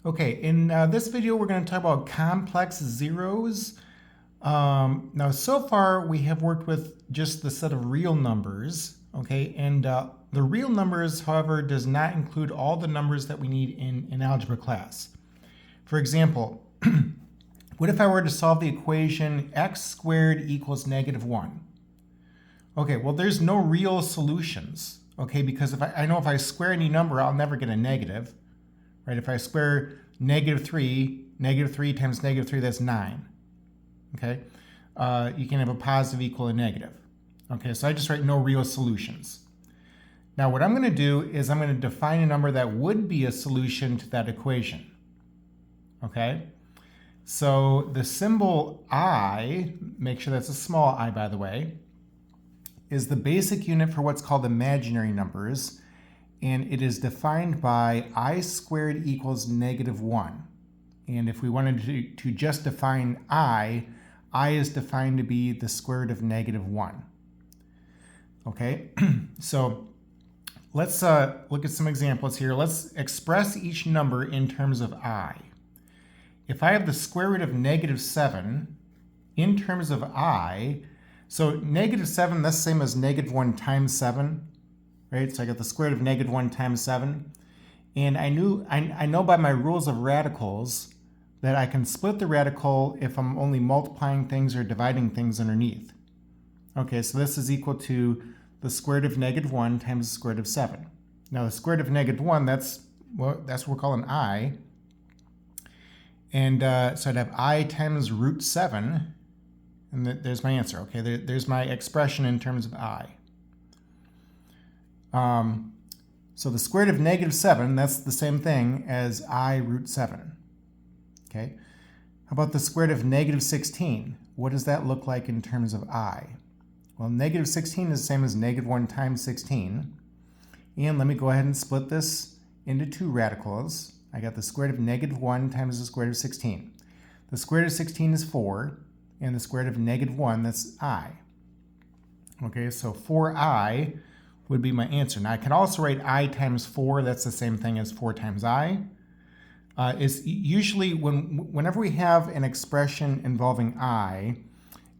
Okay, in this video, we're going to talk about complex zeros. Now, so far, we have worked with just the set of real numbers, okay? And the real numbers, however, does not include all the numbers that we need in algebra class. For example, what if I were to solve the equation x squared equals -1? Okay, well, there's no real solutions, okay? Because if I know if I square any number, I'll never get a negative. Right? If I square -3 times -3, that's 9. Okay? You can have a positive equal a negative. Okay, so I just write no real solutions. Now what I'm going to do is I'm going to define a number that would be a solution to that equation. Okay? So the symbol I, make sure that's a small I by the way, is the basic unit for what's called imaginary numbers. And it is defined by I squared equals -1. And if we wanted to just define I is defined to be the square root of -1. Okay, so let's look at some examples here. Let's express each number in terms of I. If I have the square root of -7 in terms of I, so -7, that's the same as -1 times 7. Right, so I got the square root of -1 times 7. And I know by my rules of radicals that I can split the radical if I'm only multiplying things or dividing things underneath. Okay, so this is equal to the square root of -1 times the square root of 7. Now the square root of -1, that's what we're calling I. And so I'd have I times root 7, and there's my answer. Okay, there's my expression in terms of I. So the square root of -7, that's the same thing as I root 7. Okay. How about the square root of -16? What does that look like in terms of I? Well, -16 is the same as -1 times 16. And let me go ahead and split this into two radicals. I got the square root of -1 times the square root of 16. The square root of 16 is 4, and the square root of -1, that's I. Okay, so 4I would be my answer. Now I can also write I times 4. That's the same thing as 4 times I. Is usually whenever we have an expression involving I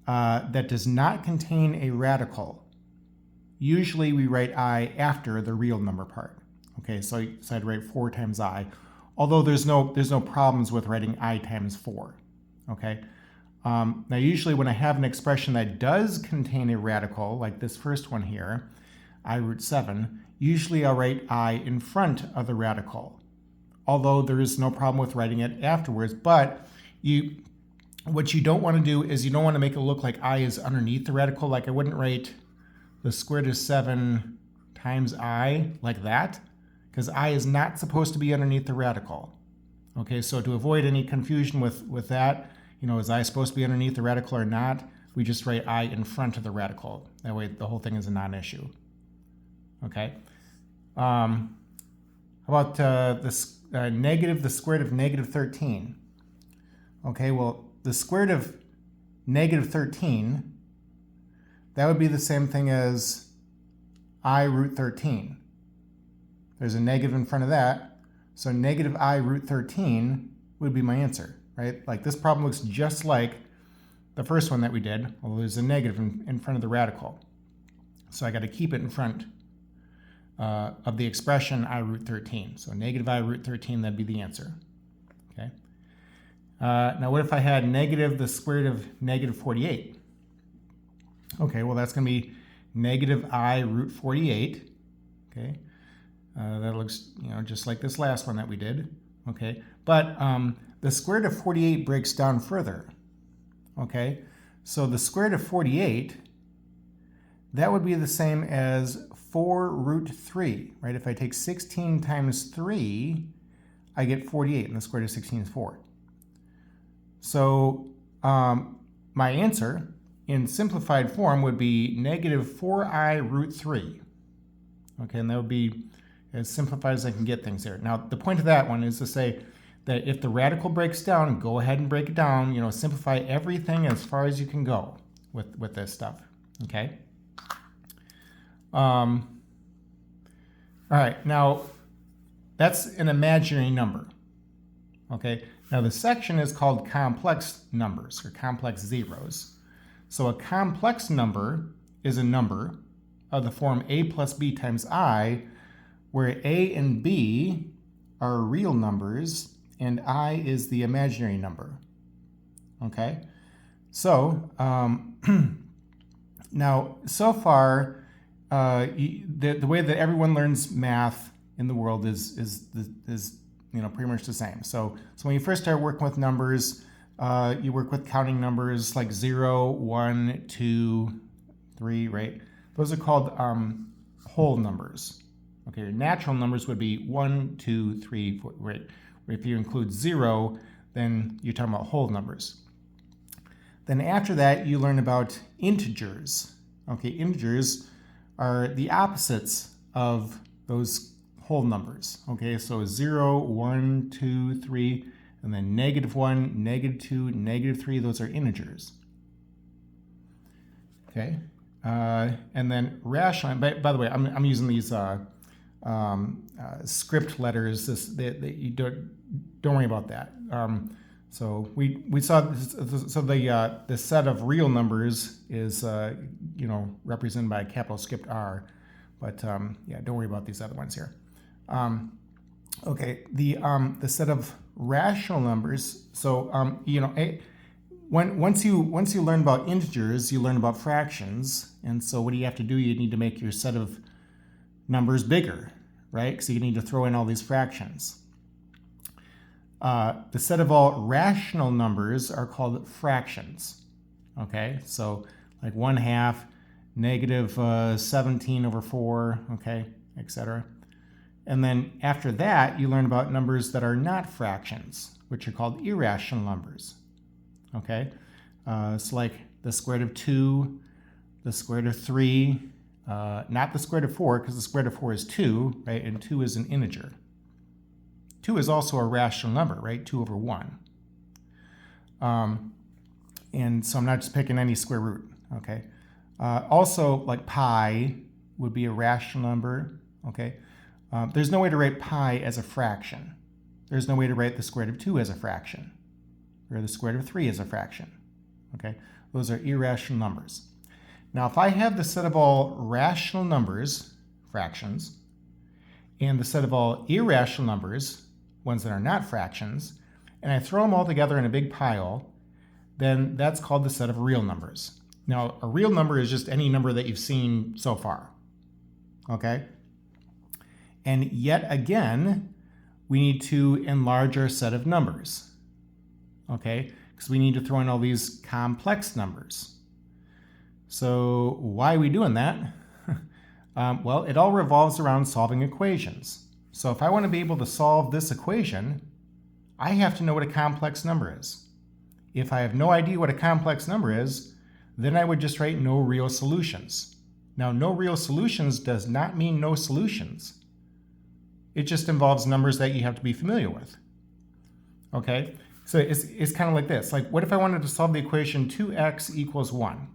that does not contain a radical, usually we write I after the real number part. Okay, so I'd write 4 times I, although there's no problems with writing I times 4. Okay. Now usually when I have an expression that does contain a radical, like this first one here, I root 7, usually I'll write I in front of the radical, although there is no problem with writing it afterwards. But what you don't want to do is you don't want to make it look like I is underneath the radical. Like I wouldn't write the square root of 7 times I like that, because I is not supposed to be underneath the radical. Okay, so to avoid any confusion with that, is I supposed to be underneath the radical or not, we just write I in front of the radical. That way the whole thing is a non-issue. Okay. How about the square root of -13? Okay, well, the square root of -13, that would be the same thing as I root 13. There's a negative in front of that, so -I root 13 would be my answer, right? Like this problem looks just like the first one that we did, although there's a negative in front of the radical. So I got to keep it in front of the expression I root 13. So -I root 13, that'd be the answer. Okay. Now what if I had the square root of -48? Okay, well that's going to be -I root 48. Okay. That looks just like this last one that we did. Okay, but the square root of 48 breaks down further. Okay, so the square root of 48, that would be the same as 4 root 3, right? If I take 16 times 3, I get 48, and the square root of 16 is 4. So my answer in simplified form would be -4I root 3. Okay, and that would be as simplified as I can get things there. Now, the point of that one is to say that if the radical breaks down, go ahead and break it down. Simplify everything as far as you can go with this stuff. Okay. All right, now that's an imaginary number. Okay, now the section is called complex numbers or complex zeros. So a complex number is a number of the form a plus b times I, where a and b are real numbers and I is the imaginary number. Okay, so now so far the way that everyone learns math in the world is pretty much the same. So when you first start working with numbers, you work with counting numbers like 0, 1, 2, 3, right? Those are called whole numbers. Okay, your natural numbers would be 1, 2, 3, 4, right? If you include 0, then you're talking about whole numbers. Then after that, you learn about integers. Okay, integers are the opposites of those whole numbers. Okay, so 0, 1, 2, 3, and then -1, -2, -3, those are integers. Okay, and then rational, by the way, I'm using these script letters. That you don't worry about that. So we saw the set of real numbers is represented by a capital script R, but yeah, don't worry about these other ones here. Okay, the set of rational numbers. So once you learn about integers, you learn about fractions, and so what do you have to do? You need to make your set of numbers bigger, right? Because you need to throw in all these fractions. The set of all rational numbers are called fractions. Okay, so like 1/2, -17/4, okay, etc. And then after that, you learn about numbers that are not fractions, which are called irrational numbers. Okay, so like the square root of 2, the square root of 3, not the square root of 4, because the square root of 4 is 2, right? And 2 is an integer. 2 is also a rational number, right? 2/1. And so I'm not just picking any square root, okay? Also, like pi would be a rational number, okay? There's no way to write pi as a fraction. There's no way to write the square root of 2 as a fraction, or the square root of 3 as a fraction, okay? Those are irrational numbers. Now, if I have the set of all rational numbers, fractions, and the set of all irrational numbers, ones that are not fractions, and I throw them all together in a big pile, then that's called the set of real numbers. Now, a real number is just any number that you've seen so far, okay? And yet again, we need to enlarge our set of numbers, okay? Because we need to throw in all these complex numbers. So why are we doing that? Well, it all revolves around solving equations. So if I want to be able to solve this equation, I have to know what a complex number is. If I have no idea what a complex number is, then I would just write no real solutions. Now, no real solutions does not mean no solutions. It just involves numbers that you have to be familiar with. Okay, so it's kind of like this. Like, what if I wanted to solve the equation 2x equals 1?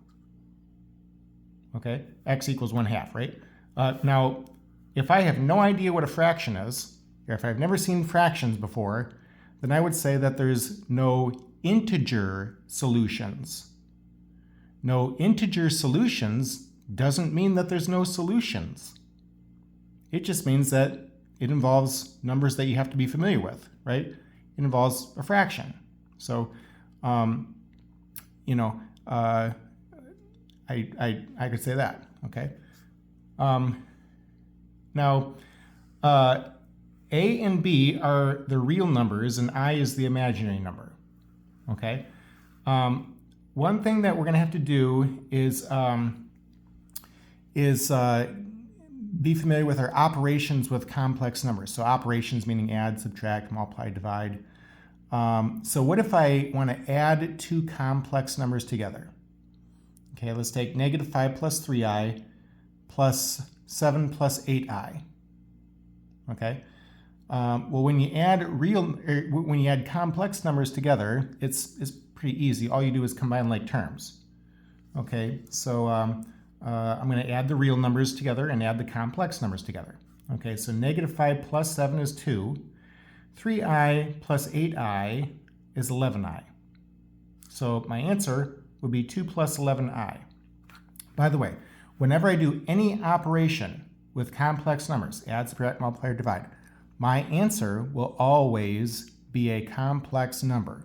Okay, x equals 1/2, right? Now, if I have no idea what a fraction is, or if I've never seen fractions before, then I would say that there's no integer solutions. No integer solutions doesn't mean that there's no solutions. It just means that it involves numbers that you have to be familiar with, right? It involves a fraction. So, I could say that, okay? Now, A and B are the real numbers, and I is the imaginary number, okay? One thing that we're going to have to do is be familiar with our operations with complex numbers. So operations meaning add, subtract, multiply, divide. So what if I want to add two complex numbers together? Okay, let's take -5 plus 3i plus 7 plus 8i. Okay. Well, when you add complex numbers together, it's pretty easy. All you do is combine like terms. Okay, so I'm going to add the real numbers together and add the complex numbers together. Okay, so -5 plus 7 is 2. 3i plus 8i is 11i. So my answer would be 2 plus 11i. By the way, whenever I do any operation with complex numbers, add, subtract, multiply, or divide, my answer will always be a complex number.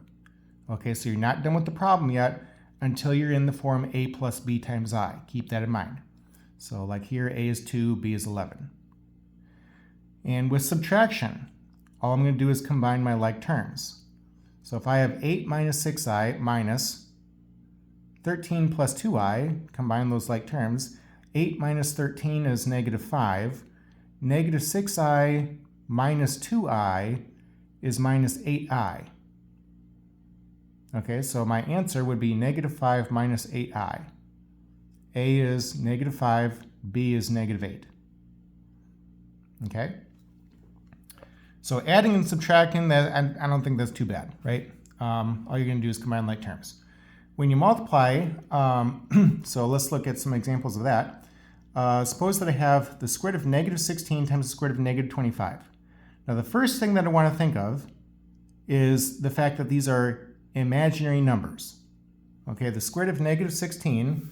Okay, so you're not done with the problem yet until you're in the form a plus b times I. Keep that in mind. So like here, a is 2, b is 11. And with subtraction, all I'm going to do is combine my like terms. So if I have 8 minus 6i minus 13 plus 2i, combine those like terms, 8 minus 13 is negative 5. Negative 6i minus 2i is minus 8i. Okay, so my answer would be negative 5 minus 8i. A is negative 5, b is negative 8. Okay? So adding and subtracting, that I don't think that's too bad, right? All you're going to do is combine like terms. When you multiply, so let's look at some examples of that. Suppose that I have the square root of negative 16 times the square root of negative 25. Now the first thing that I want to think of is the fact that these are imaginary numbers. Okay, the square root of negative 16,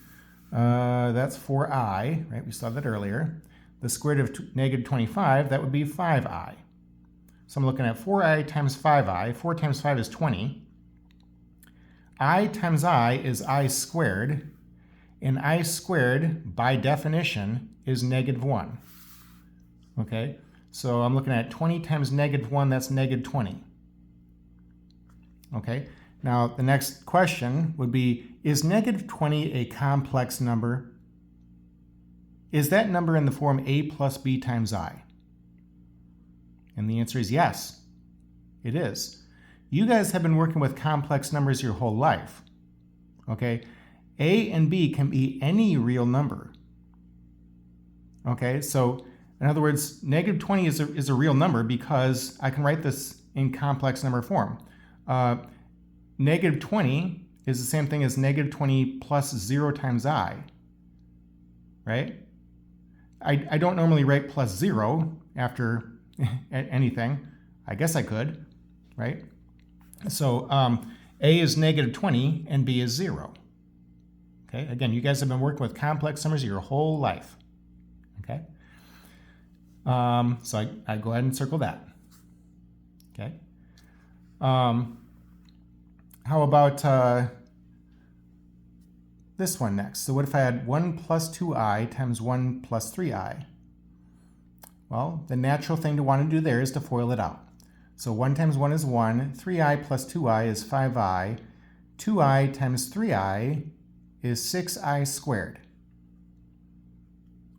that's 4i, right? We saw that earlier. The square root of negative 25, that would be 5i. So I'm looking at 4i times 5i. 4 times 5 is 20. I times I is I squared. And I squared, by definition, is negative 1. Okay? So I'm looking at 20 times negative 1, that's negative 20. Okay? Now, the next question would be, is negative 20 a complex number? Is that number in the form a plus b times I? And the answer is yes, it is. You guys have been working with complex numbers your whole life. Okay? A and b can be any real number. Okay? So, in other words, negative 20 is a real number because I can write this in complex number form. Negative 20 is the same thing as negative 20 plus 0 times I. Right? I don't normally write plus 0 after anything. I guess I could, right? So A is negative 20 and B is 0. Okay, again, you guys have been working with complex numbers your whole life. Okay, so I go ahead and circle that. Okay, how about this one next? So what if I had 1 plus 2i times 1 plus 3i? Well, the natural thing to want to do there is to FOIL it out. So 1 times 1 is 1, 3i plus 2i is 5i, 2i times 3i is 6i squared.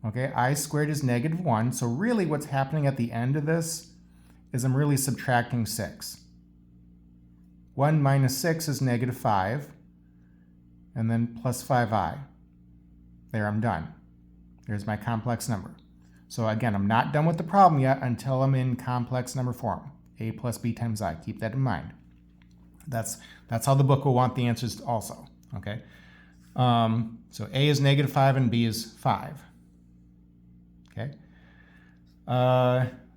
Okay, I squared is negative 1, so really what's happening at the end of this is I'm really subtracting 6. 1 minus 6 is negative 5, and then plus 5i. There, I'm done. There's my complex number. So again, I'm not done with the problem yet until I'm in complex number form. A plus b times I. Keep that in mind. That's how the book will want the answers also. Okay. So A is negative 5 and B is 5. Okay.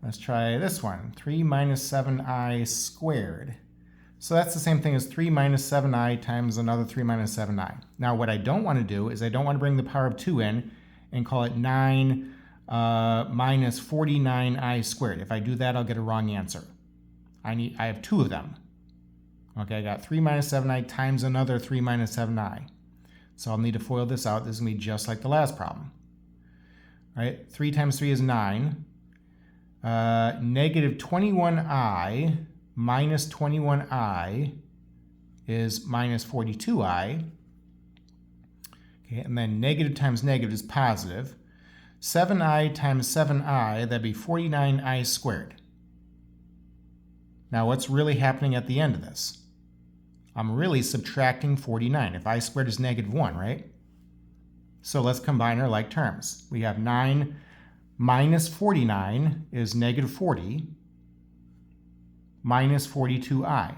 Let's try this one. 3 minus 7i squared. So that's the same thing as 3 minus 7i times another 3 minus 7i. Now what I don't want to do is I don't want to bring the power of 2 in and call it 9 minus 49i squared. If I do that, I'll get a wrong answer. I have 2 of them. Okay, I got 3 minus 7i times another 3 minus 7i. So I'll need to FOIL this out. This is going to be just like the last problem. All right, 3 times 3 is 9. Negative 21i minus 21i is minus 42i. Okay, and then negative times negative is positive. 7i times 7i, that'd be 49i squared. Now what's really happening at the end of this? I'm really subtracting 49. If I squared is negative 1, right? So let's combine our like terms. We have 9 minus 49 is negative 40 minus 42i.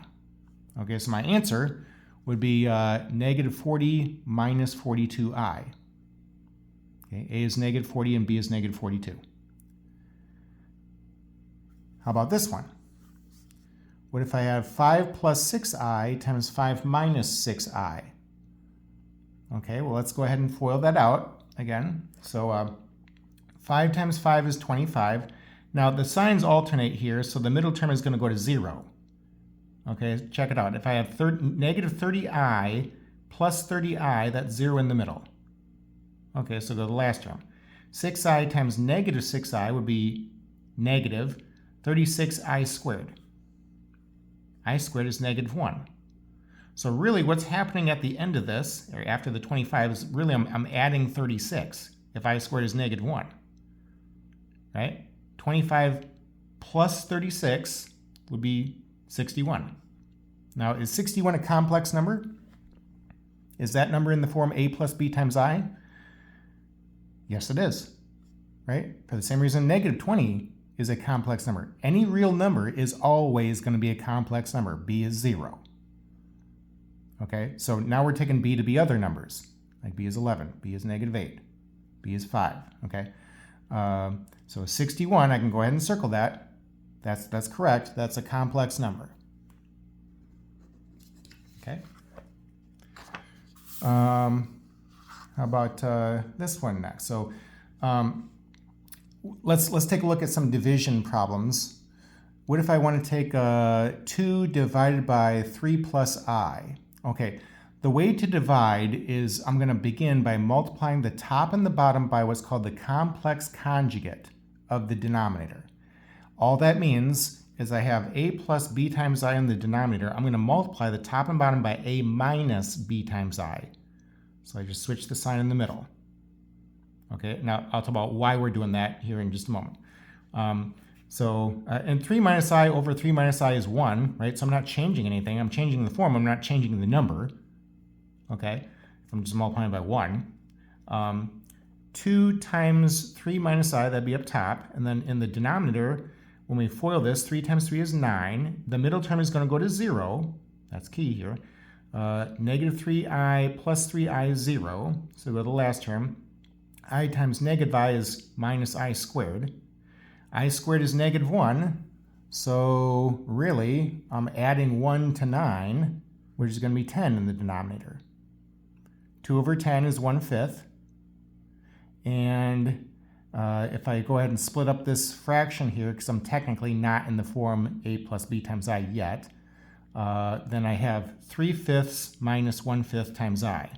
Okay, so my answer would be negative 40 minus 42i. Okay, A is negative 40 and B is negative 42. How about this one? what if I have 5 plus 6i times 5 minus 6i? Okay, well, let's go ahead and FOIL that out again. So 5 times 5 is 25. Now, the signs alternate here, so the middle term is going to go to 0. Okay, check it out. If I have negative 30i plus 30i, that's 0 in the middle. Okay, so go to the last term. 6i times negative 6i would be negative 36i squared. I squared is negative 1. So really what's happening at the end of this, or after the 25, is really I'm adding 36 if I squared is negative 1. Right? 25 plus 36 would be 61. Now, is 61 a complex number? Is that number in the form a plus b times I? Yes, it is. Right? For the same reason negative 20 is a complex number. Any real number is always going to be a complex number. B is 0. Okay, so now we're taking b to be other numbers. Like b is 11, b is negative 8, b is 5. Okay, so 61, I can go ahead and circle that. That's correct. That's a complex number. Okay. How about this one next? So let's take a look at some division problems. What if I want to take 2 divided by 3 plus I? Okay, the way to divide is I'm going to begin by multiplying the top and the bottom by what's called the complex conjugate of the denominator. All that means is I have a plus b times I in the denominator. I'm going to multiply the top and bottom by a minus b times I. So I just switch the sign in the middle. Okay, now I'll talk about why we're doing that here in just a moment. And 3 minus I over 3 minus I is 1, right? So I'm not changing anything. I'm changing the form. I'm not changing the number. Okay, if I'm just multiplying by 1. 2 times 3 minus I, that'd be up top. And then in the denominator, when we FOIL this, 3 times 3 is 9. The middle term is going to go to 0. That's key here. Negative 3i plus 3i is 0. So go to the last term. I times negative I is minus I squared. I squared is negative 1. So really, I'm adding 1 to 9, which is going to be 10 in the denominator. 2 over 10 is 1/5. And if I go ahead and split up this fraction here, because I'm technically not in the form a plus b times I yet, then I have 3/5 minus 1/5 times I.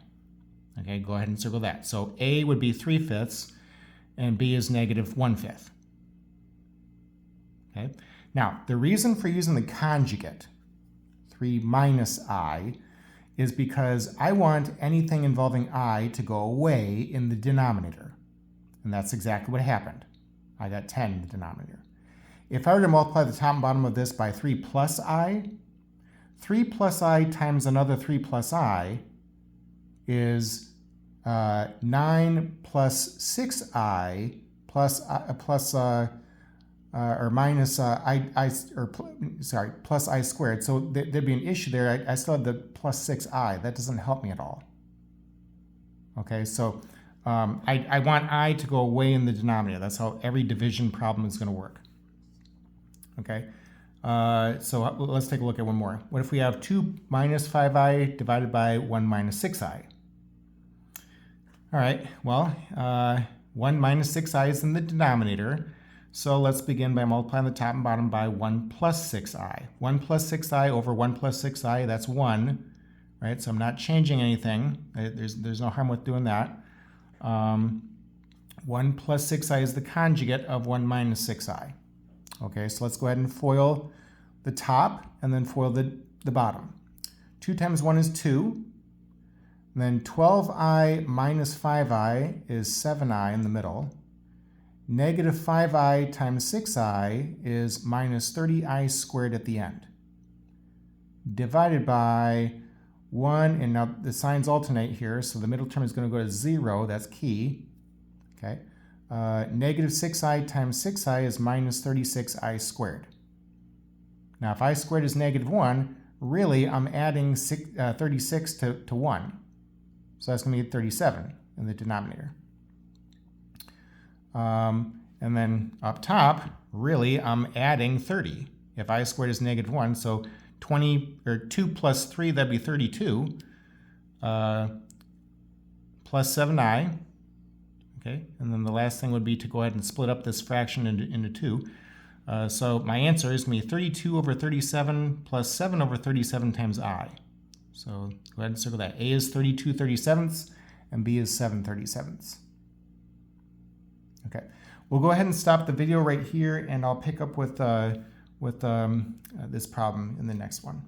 Okay, go ahead and circle that. So a would be 3/5 and b is negative 1/5. Okay, now the reason for using the conjugate, 3 minus I, is because I want anything involving I to go away in the denominator. And that's exactly what happened. I got 10 in the denominator. If I were to multiply the top and bottom of this by 3 plus I, 3 plus I times another 3 plus I is 9 plus 6I plus plus I squared. So there'd be an issue there. I still have the plus 6I. That doesn't help me at all. Okay, so I want I to go away in the denominator. That's how every division problem is going to work. Okay, so let's take a look at one more. What if we have 2 minus 5i divided by 1 minus 6i? All right, well, 1 minus 6i is in the denominator. So let's begin by multiplying the top and bottom by 1 plus 6i. 1 plus 6i over 1 plus 6i, that's 1, right? So I'm not changing anything. There's no harm with doing that. 1 plus 6i is the conjugate of 1 minus 6i. Okay, so let's go ahead and FOIL the top and then FOIL the bottom. 2 times 1 is 2. And then 12i minus 5i is 7i in the middle. Negative 5i times 6i is minus 30i squared at the end. Divided by 1, and now the signs alternate here, so the middle term is going to go to 0. That's key. Okay. Negative 6i times 6i is minus 36i squared. Now, if I squared is negative 1, really I'm adding 36 to 1. So that's going to be 37 in the denominator. And then up top, really I'm adding 30 If I squared is negative 1, so 2 plus 3, that'd be 32, plus 7i. Okay, and then the last thing would be to go ahead and split up this fraction into 2. So my answer is going to be 32 over 37 plus 7 over 37 times I. So go ahead and circle that. A is 32 37ths and B is 7 37ths. Okay, we'll go ahead and stop the video right here, and I'll pick up with this problem in the next one.